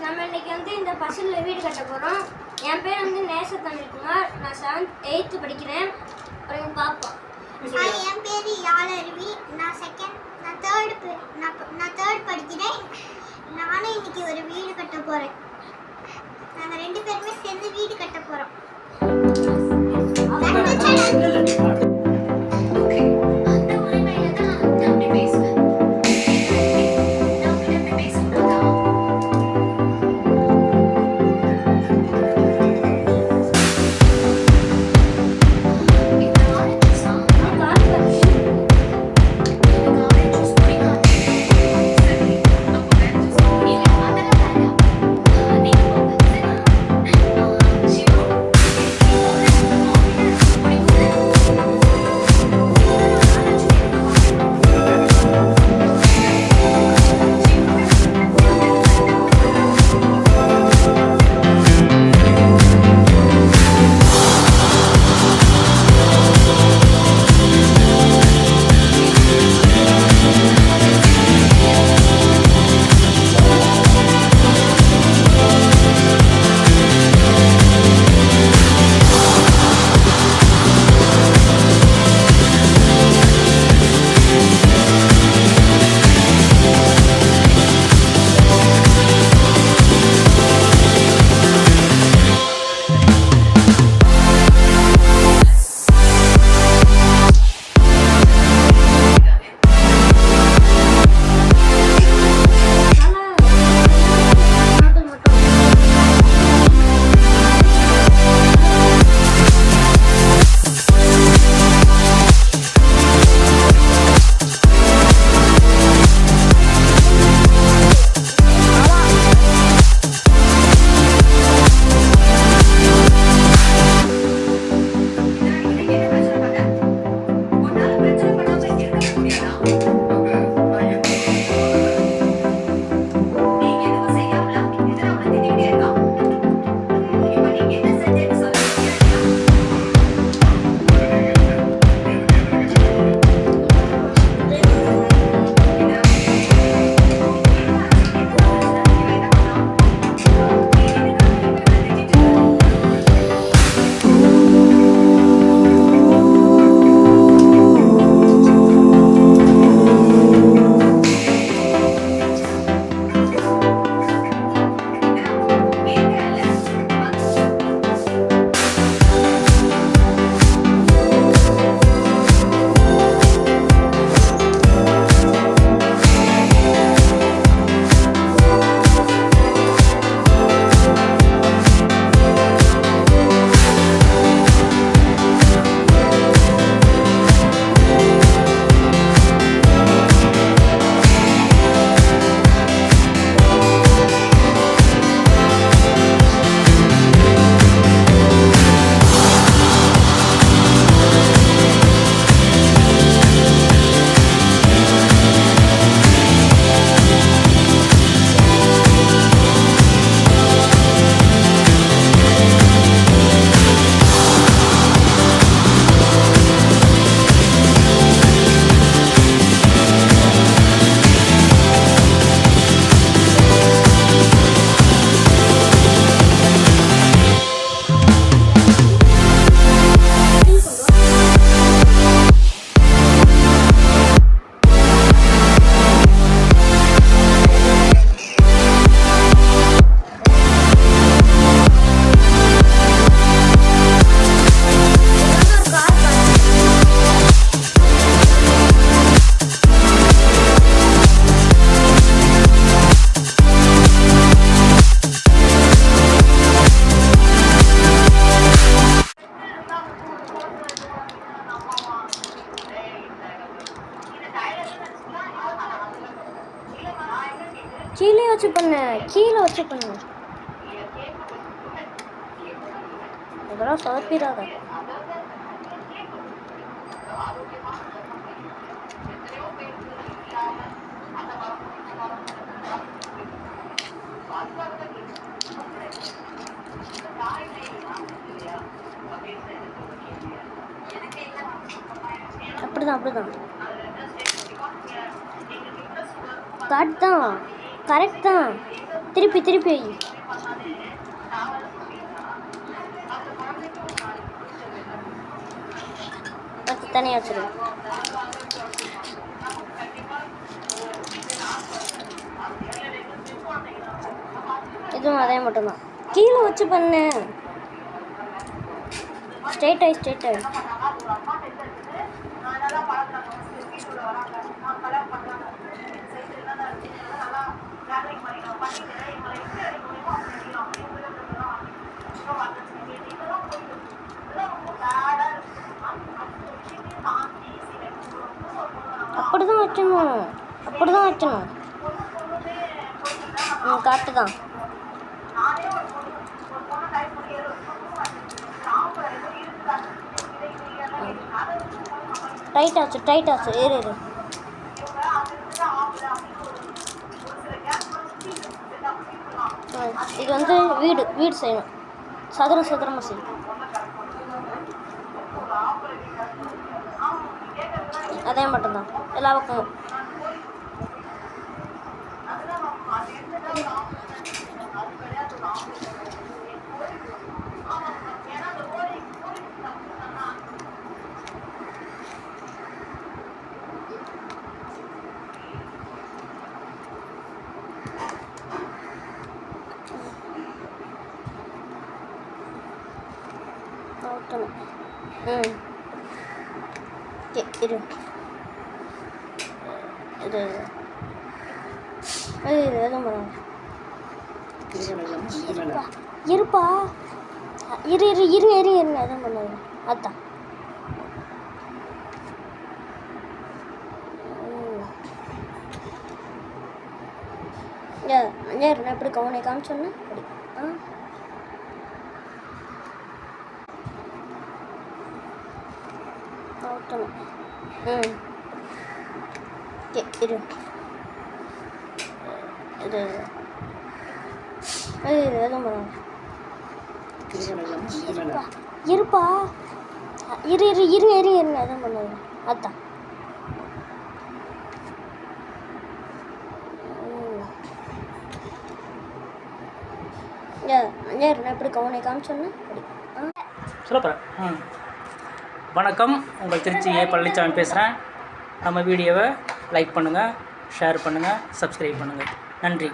நம்ம இன்னைக்கு வந்து இந்த பசிலில் வீடு கட்ட போகிறோம். என் பேர் வந்து நேசத்தமிழ்குமார். நான் 7th 8th படிக்கிறேன். அப்புறம் பார்ப்போம். என் பேர் யாழருவி. நான் தேர்ட் படிக்கிறேன். நானும் இன்னைக்கு ஒரு வீடு கட்ட போகிறேன். நாங்கள் 2 பேருமே சேர்ந்து வீடு கட்ட போகிறோம். கீழே வச்சு பண்ணு. இதெல்லாம் சொதப்பிடாத. அப்படிதான் கரெக்ட் தான். திருப்பி திருப்பி வை. அது தனியாக வச்சிரு. இதுவும் அதே மட்டும்தான். கீழே வச்சு பண்ணு. ஸ்ட்ரெயிட் ஆகி ஸ்ட்ரெயிட் ஆகி. அப்படிதான் வைக்கணும், அப்படிதான் வைக்கணும். காட்டு தான். டைட் ஆச்சு ஏறு. இது வந்து வீடு செய்யணும். சதுரமாக செய்யும். அதே மட்டும்தான் எல்லா பக்கமும். இரு இருப்பா. இருங்க எதுவும் பண்ணாது. அதான் நான் எப்படி கவனை காமிச்சோன்னே அப்படி. இரு எதுவும் பண்ணாது. இருப்பா. இருங்க எதுவும் பண்ணாது. அதான் நான் எப்படி கவனை காமிச்சோன்னே அப்படி. சொல்லப்போகிறேன். வணக்கம், உங்கள் திருச்சி ஏ பழனிசாமி பேசுகிறேன். நம்ம வீடியோவை லைக் பண்ணுங்கள், ஷேர் பண்ணுங்கள், சப்ஸ்கிரைப் பண்ணுங்கள். நன்றி.